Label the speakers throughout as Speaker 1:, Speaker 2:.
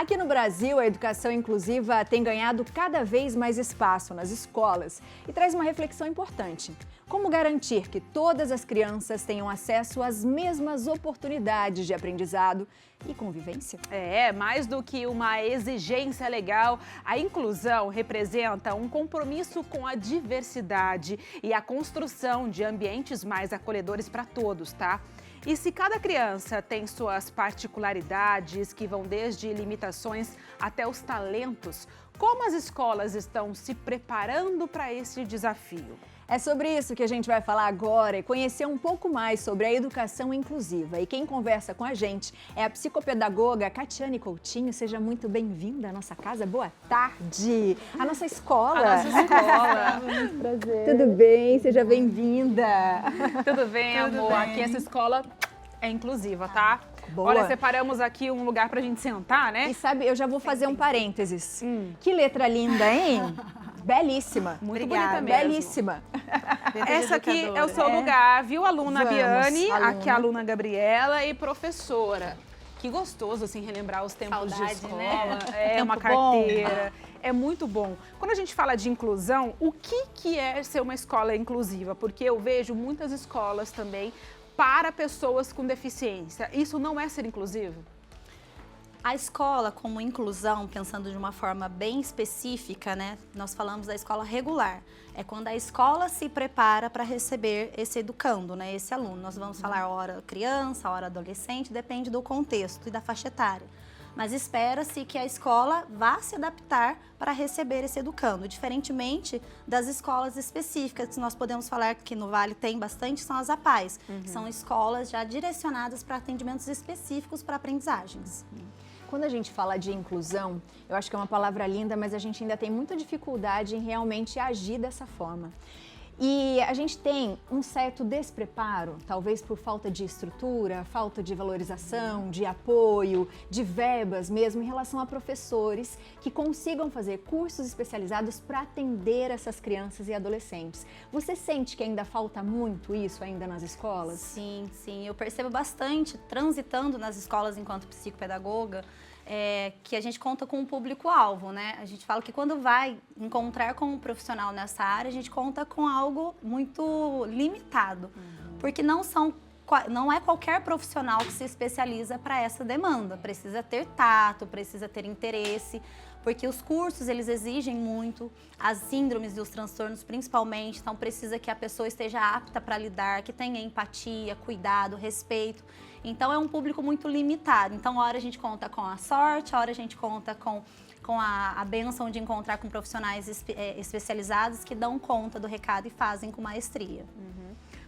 Speaker 1: Aqui no Brasil, a educação inclusiva tem ganhado cada vez mais espaço nas escolas e traz uma reflexão importante. Como garantir que todas as crianças tenham acesso às mesmas oportunidades de aprendizado e convivência?
Speaker 2: Mais do que uma exigência legal, a inclusão representa um compromisso com a diversidade e a construção de ambientes mais acolhedores para todos, tá? E se cada criança tem suas particularidades, que vão desde limitações até os talentos, como as escolas estão se preparando para esse desafio?
Speaker 1: É sobre isso que a gente vai falar agora e conhecer um pouco mais sobre a educação inclusiva. E quem conversa com a gente é a psicopedagoga Catiane Coutinho. Seja muito bem-vinda à nossa casa. Boa tarde! À nossa escola.
Speaker 2: A nossa escola.
Speaker 3: Muito prazer.
Speaker 1: Tudo bem? Seja bem-vinda.
Speaker 2: Tudo bem, amor?
Speaker 3: bem.
Speaker 2: Aqui essa escola é inclusiva, tá?
Speaker 1: Boa.
Speaker 2: Olha, separamos aqui um lugar pra gente sentar, né?
Speaker 1: E sabe, eu já vou fazer um parênteses. Que letra linda, hein? Belíssima.
Speaker 2: Muito
Speaker 1: Obrigada.
Speaker 2: bonita mesmo.
Speaker 1: Belíssima.
Speaker 2: Essa aqui é o seu lugar, viu? Aluna
Speaker 1: Vamos,
Speaker 2: Biane,
Speaker 1: aluna.
Speaker 2: aqui a aluna Gabriela e professora. Que gostoso, assim, relembrar os tempos de
Speaker 3: Saudade,
Speaker 2: escola.
Speaker 3: né?
Speaker 2: É uma
Speaker 3: Tempo bom.
Speaker 2: carteira. É muito bom. Quando a gente fala de inclusão, o que é ser uma escola inclusiva? Porque eu vejo muitas escolas também para pessoas com deficiência. Isso não é ser inclusivo?
Speaker 3: A escola, como inclusão, pensando de uma forma bem específica, né? Nós falamos da escola regular. É quando a escola se prepara para receber esse educando, né? Esse aluno. Nós vamos falar hora criança, hora adolescente, depende do contexto e da faixa etária. Mas espera-se que a escola vá se adaptar para receber esse educando, diferentemente das escolas específicas, que nós podemos falar que no Vale tem bastante, são as APAES, que são escolas já direcionadas para atendimentos específicos para aprendizagens.
Speaker 1: Quando a gente fala de inclusão, eu acho que é uma palavra linda, mas a gente ainda tem muita dificuldade em realmente agir dessa forma. E a gente tem um certo despreparo, talvez por falta de estrutura, falta de valorização, de apoio, de verbas mesmo, em relação a professores que consigam fazer cursos especializados para atender essas crianças e adolescentes. Você sente que ainda falta muito isso ainda nas escolas?
Speaker 3: Sim, eu percebo bastante, transitando nas escolas enquanto psicopedagoga, que a gente conta com um público-alvo, né? A gente fala que quando vai encontrar com um profissional nessa área, a gente conta com algo muito limitado, porque não é qualquer profissional que se especializa para essa demanda. Precisa ter tato, precisa ter interesse, porque os cursos, eles exigem muito, as síndromes e os transtornos principalmente, então precisa que a pessoa esteja apta para lidar, que tenha empatia, cuidado, respeito. Então é um público muito limitado. Então, a hora a gente conta com a sorte, a hora a gente conta com a bênção de encontrar com profissionais especializados que dão conta do recado e fazem com maestria.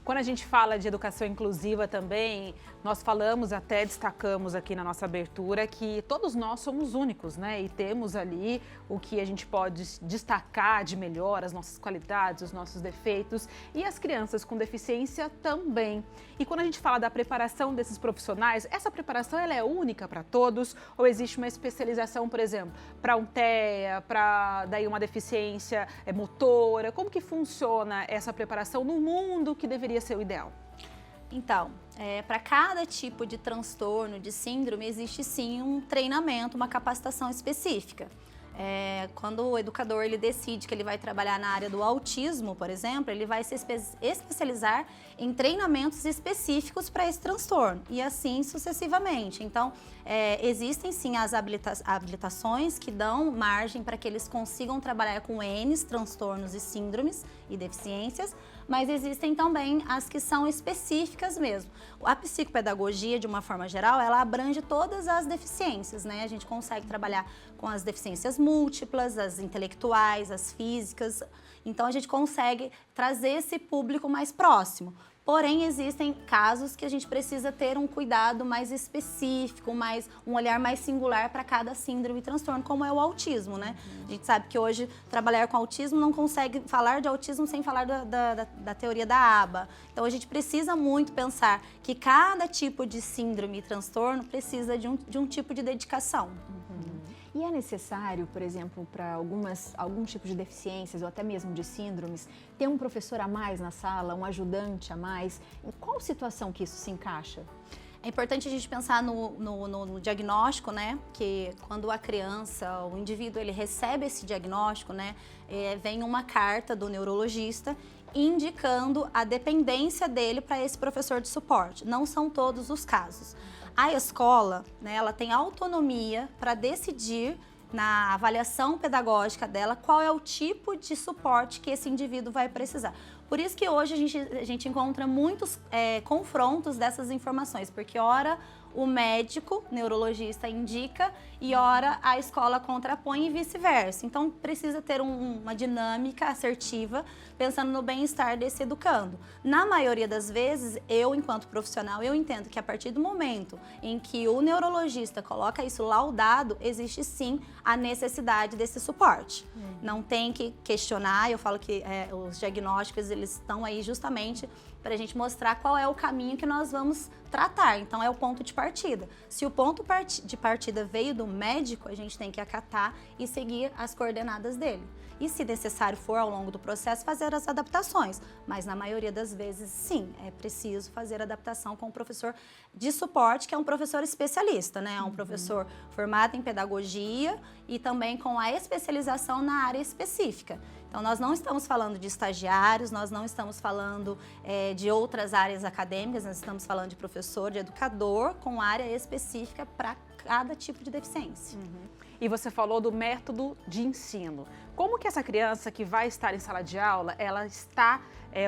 Speaker 2: Quando a gente fala de educação inclusiva também, nós falamos, até destacamos aqui na nossa abertura, que todos nós somos únicos, né? E temos ali o que a gente pode destacar de melhor, as nossas qualidades, os nossos defeitos, e as crianças com deficiência também. E quando a gente fala da preparação desses profissionais, essa preparação ela é única para todos ou existe uma especialização, por exemplo, para um TEA, para daí uma deficiência motora? Como que funciona essa preparação no mundo que deveria ser o ideal?
Speaker 3: Então, para cada tipo de transtorno, de síndrome, existe sim um treinamento, uma capacitação específica. Quando o educador ele decide que ele vai trabalhar na área do autismo, por exemplo, ele vai se especializar em treinamentos específicos para esse transtorno e assim sucessivamente. Então, existem sim as habilitações que dão margem para que eles consigam trabalhar com N transtornos e síndromes e deficiências, mas existem também as que são específicas mesmo. A psicopedagogia, de uma forma geral, ela abrange todas as deficiências, né? A gente consegue trabalhar com as deficiências múltiplas, as intelectuais, as físicas. Então, a gente consegue trazer esse público mais próximo. Porém, existem casos que a gente precisa ter um cuidado mais específico, um olhar mais singular para cada síndrome e transtorno, como é o autismo, né? A gente sabe que hoje trabalhar com autismo não consegue falar de autismo sem falar da teoria da ABA. Então, a gente precisa muito pensar que cada tipo de síndrome e transtorno precisa de um tipo de dedicação.
Speaker 1: E é necessário, por exemplo, para alguns tipos de deficiências ou até mesmo de síndromes, ter um professor a mais na sala, um ajudante a mais? Em qual situação que isso se encaixa?
Speaker 3: É importante a gente pensar no diagnóstico, né? Que quando a criança, o indivíduo, ele recebe esse diagnóstico, né? Vem uma carta do neurologista indicando a dependência dele para esse professor de suporte. Não são todos os casos. A escola, né? Ela tem autonomia para decidir na avaliação pedagógica dela qual é o tipo de suporte que esse indivíduo vai precisar. Por isso que hoje a gente encontra muitos confrontos dessas informações, porque ora o médico, neurologista, indica e ora a escola contrapõe e vice-versa. Então precisa ter uma dinâmica assertiva pensando no bem-estar desse educando. Na maioria das vezes, eu enquanto profissional, eu entendo que a partir do momento em que o neurologista coloca isso laudado, existe sim a necessidade desse suporte. Não tem que questionar, eu falo que os diagnósticos eles estão aí justamente para a gente mostrar qual é o caminho que nós vamos tratar. Então, é o ponto de partida. Se o ponto de partida veio do médico, a gente tem que acatar e seguir as coordenadas dele. E, se necessário for, ao longo do processo, fazer as adaptações. Mas, na maioria das vezes, sim, é preciso fazer adaptação com o professor de suporte, que é um professor especialista, né? É um professor formado em pedagogia e também com a especialização na área específica. Então, nós não estamos falando de estagiários, nós não estamos falando de outras áreas acadêmicas, nós estamos falando de professor, de educador, com área específica para cada tipo de deficiência.
Speaker 2: E você falou do método de ensino. Como que essa criança que vai estar em sala de aula,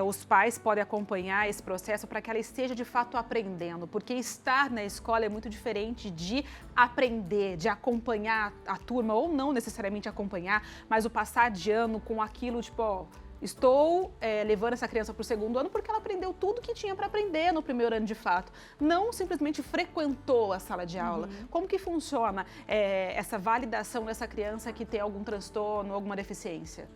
Speaker 2: os pais podem acompanhar esse processo para que ela esteja de fato aprendendo? Porque estar na escola é muito diferente de aprender, de acompanhar a turma, ou não necessariamente acompanhar, mas o passar de ano com aquilo, tipo, estou levando essa criança para o segundo ano porque ela aprendeu tudo que tinha para aprender no primeiro ano de fato. Não simplesmente frequentou a sala de aula. Como que funciona essa validação dessa criança que tem algum transtorno, alguma deficiência?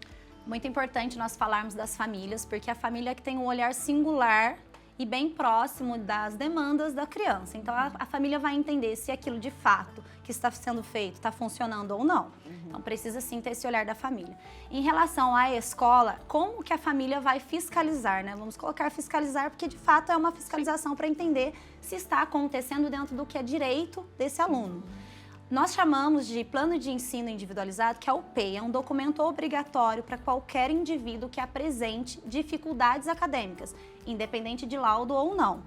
Speaker 3: Muito importante nós falarmos das famílias, porque a família é que tem um olhar singular e bem próximo das demandas da criança. Então, a família vai entender se aquilo de fato que está sendo feito está funcionando ou não. Então, precisa sim ter esse olhar da família. Em relação à escola, como que a família vai fiscalizar, né? Vamos colocar fiscalizar, porque de fato é uma fiscalização para entender se está acontecendo dentro do que é direito desse aluno. Nós chamamos de Plano de Ensino Individualizado, que é o PEI, é um documento obrigatório para qualquer indivíduo que apresente dificuldades acadêmicas, independente de laudo ou não.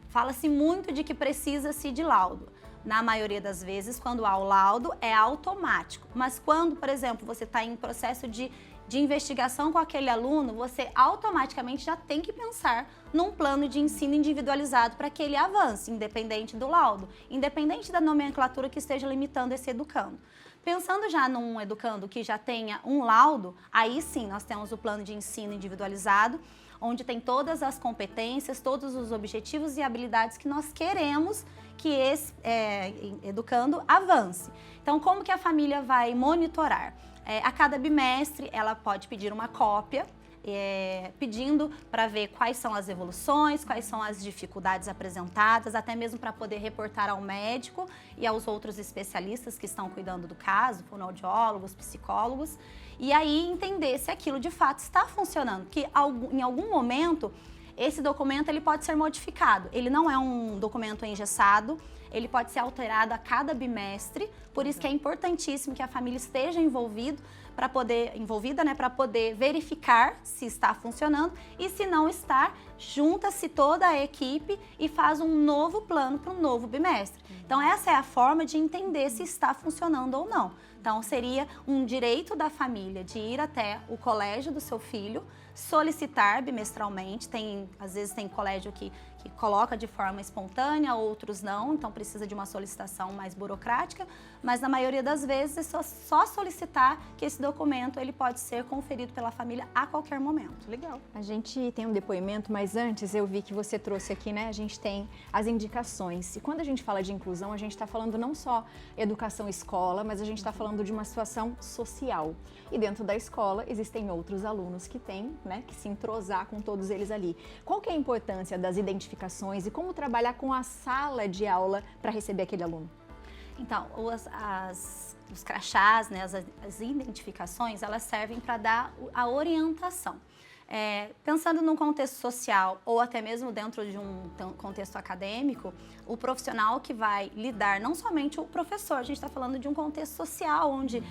Speaker 3: Fala-se muito de que precisa-se de laudo. Na maioria das vezes, quando há o laudo, é automático. Mas quando, por exemplo, você está em processo de investigação com aquele aluno, você automaticamente já tem que pensar num plano de ensino individualizado para que ele avance, independente do laudo, independente da nomenclatura que esteja limitando esse educando. Pensando já num educando que já tenha um laudo, aí sim nós temos o plano de ensino individualizado, onde tem todas as competências, todos os objetivos e habilidades que nós queremos que esse educando avance. Então, como que a família vai monitorar? A cada bimestre, ela pode pedir uma cópia, pedindo para ver quais são as evoluções, quais são as dificuldades apresentadas, até mesmo para poder reportar ao médico e aos outros especialistas que estão cuidando do caso, fonoaudiólogos, psicólogos, e aí entender se aquilo de fato está funcionando, que em algum momento esse documento ele pode ser modificado. Ele não é um documento engessado, ele pode ser alterado a cada bimestre, por isso que é importantíssimo que a família esteja envolvida, para poder verificar se está funcionando, e se não está, junta-se toda a equipe e faz um novo plano para um novo bimestre. Então essa é a forma de entender se está funcionando ou não. Então seria um direito da família de ir até o colégio do seu filho, solicitar bimestralmente, às vezes tem colégio que coloca de forma espontânea, outros não, então precisa de uma solicitação mais burocrática, mas na maioria das vezes é só solicitar que esse documento ele pode ser conferido pela família a qualquer momento.
Speaker 2: Legal.
Speaker 1: A gente tem um depoimento, mas antes eu vi que você trouxe aqui, né? A gente tem as indicações. E quando a gente fala de inclusão, a gente está falando não só educação escola, mas a gente está falando de uma situação social. E dentro da escola existem outros alunos que têm, né, que se entrosar com todos eles ali. Qual que é a importância das identificações e como trabalhar com a sala de aula para receber aquele aluno?
Speaker 3: Então, os crachás, né, as identificações, elas servem para dar a orientação. pensando num contexto social ou até mesmo dentro de um contexto acadêmico, o profissional que vai lidar, não somente o professor, a gente está falando de um contexto social, onde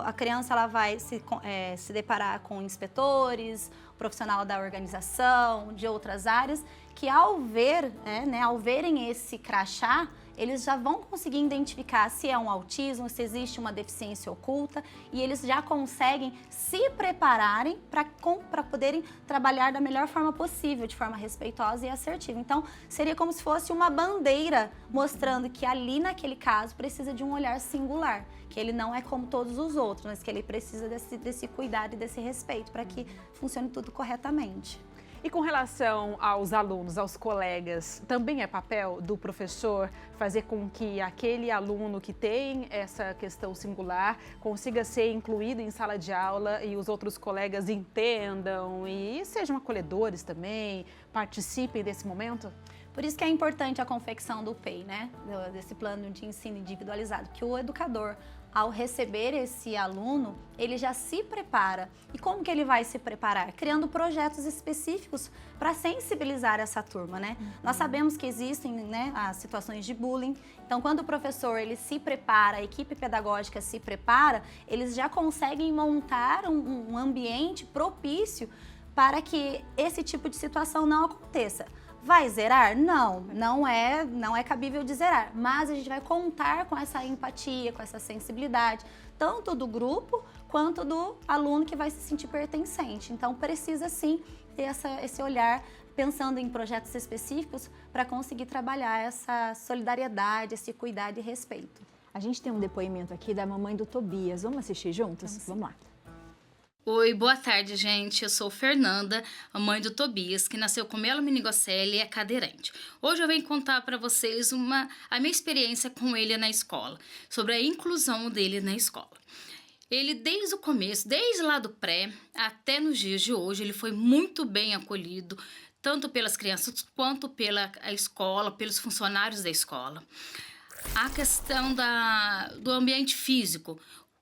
Speaker 3: a criança ela vai se deparar com inspetores, profissional da organização, de outras áreas, que ao verem esse crachá, eles já vão conseguir identificar se é um autismo, se existe uma deficiência oculta, e eles já conseguem se prepararem para poderem trabalhar da melhor forma possível, de forma respeitosa e assertiva. Então, seria como se fosse uma bandeira mostrando que ali, naquele caso, precisa de um olhar singular, que ele não é como todos os outros, mas que ele precisa desse cuidado e desse respeito para que funcione tudo corretamente.
Speaker 2: E com relação aos alunos, aos colegas, também é papel do professor fazer com que aquele aluno que tem essa questão singular consiga ser incluído em sala de aula e os outros colegas entendam e sejam acolhedores também, participem desse momento?
Speaker 3: Por isso que é importante a confecção do PEI, né? Desse plano de ensino individualizado, que o educador, ao receber esse aluno, ele já se prepara. E como que ele vai se preparar? Criando projetos específicos para sensibilizar essa turma, né? Nós sabemos que existem, né, as situações de bullying. Então, quando o professor ele se prepara, a equipe pedagógica se prepara, eles já conseguem montar um ambiente propício para que esse tipo de situação não aconteça. Vai zerar? Não é cabível de zerar, mas a gente vai contar com essa empatia, com essa sensibilidade, tanto do grupo quanto do aluno que vai se sentir pertencente. Então, precisa sim ter esse olhar, pensando em projetos específicos, para conseguir trabalhar essa solidariedade, esse cuidado e respeito.
Speaker 1: A gente tem um depoimento aqui da mamãe do Tobias. Vamos assistir juntos? Vamos lá.
Speaker 4: Oi, boa tarde, gente. Eu sou Fernanda, a mãe do Tobias, que nasceu com mielomeningocele e é cadeirante. Hoje eu venho contar para vocês a minha experiência com ele na escola, sobre a inclusão dele na escola. Ele, desde o começo, desde lá do pré até nos dias de hoje, ele foi muito bem acolhido, tanto pelas crianças quanto pela escola, pelos funcionários da escola. A questão do ambiente físico,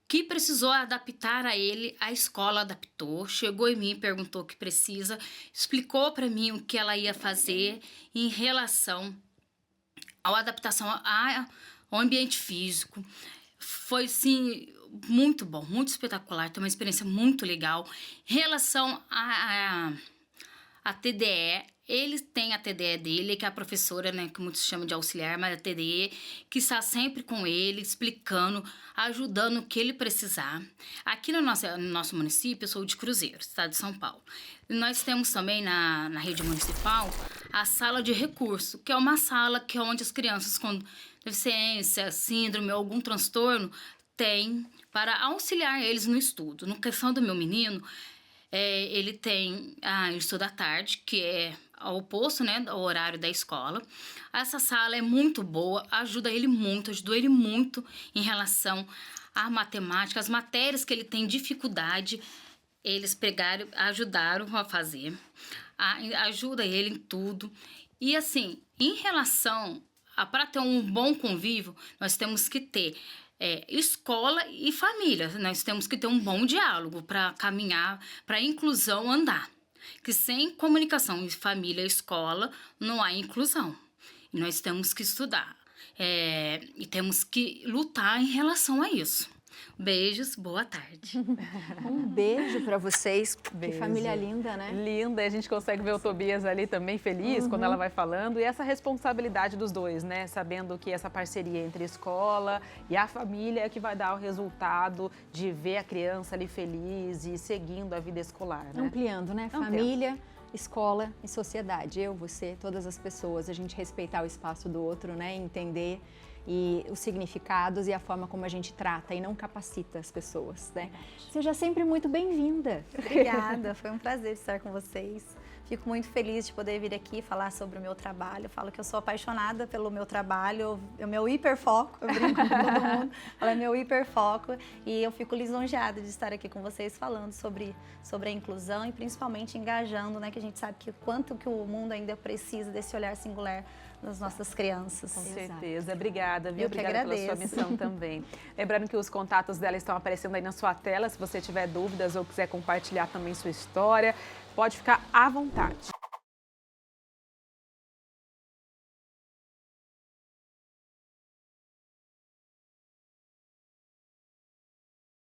Speaker 4: que precisou adaptar a ele, a escola adaptou, chegou em mim, perguntou o que precisa, explicou para mim o que ela ia fazer em relação à adaptação ao ambiente físico. Foi, sim, muito bom, muito espetacular, tem uma experiência muito legal. Em relação a TDE, ele tem a TDE dele, que é a professora, né, que muitos chamam de auxiliar, mas a TDE, que está sempre com ele, explicando, ajudando o que ele precisar. Aqui no nosso município, eu sou de Cruzeiro, estado de São Paulo. E nós temos também na rede municipal a sala de recurso, que é uma sala que é onde as crianças com deficiência, síndrome ou algum transtorno têm para auxiliar eles no estudo. No questão do meu menino, ele estuda à tarde, que é ao oposto, né, ao horário da escola. Essa sala é muito boa, ajudou ele muito em relação à matemática, as matérias que ele tem dificuldade, eles ajudaram a fazer, ajuda ele em tudo. E assim, em relação para ter um bom convívio, nós temos que ter escola e família, nós temos que ter um bom diálogo para caminhar, para a inclusão andar. Que sem comunicação família e escola não há inclusão. E nós temos que estudar e temos que lutar em relação a isso. Beijos, boa tarde.
Speaker 1: Um beijo para vocês.
Speaker 2: Beijo.
Speaker 1: Que família linda, né?
Speaker 2: Linda, a gente consegue ver o Tobias ali também feliz quando ela vai falando. E essa responsabilidade dos dois, né? Sabendo que essa parceria entre a escola e a família é que vai dar o resultado de ver a criança ali feliz e seguindo a vida escolar, né?
Speaker 1: Ampliando, né? Família, escola e sociedade. Eu, você, todas as pessoas. A gente respeitar o espaço do outro, né? Entender e os significados e a forma como a gente trata e não capacita as pessoas, né? Seja sempre muito bem-vinda.
Speaker 3: Obrigada, foi um prazer estar com vocês. Fico muito feliz de poder vir aqui falar sobre o meu trabalho. Eu falo que eu sou apaixonada pelo meu trabalho, é o meu hiperfoco, eu brinco com todo mundo, é meu hiperfoco e eu fico lisonjeada de estar aqui com vocês falando sobre a inclusão e principalmente engajando, né, que a gente sabe que quanto que o mundo ainda precisa desse olhar singular nas nossas crianças.
Speaker 2: Com certeza. Obrigada, viu?
Speaker 3: Eu que
Speaker 2: Obrigada pela
Speaker 3: agradeço.
Speaker 2: sua missão também. Lembrando que os contatos dela estão aparecendo aí na sua tela, se você tiver dúvidas ou quiser compartilhar também sua história. pode ficar à vontade.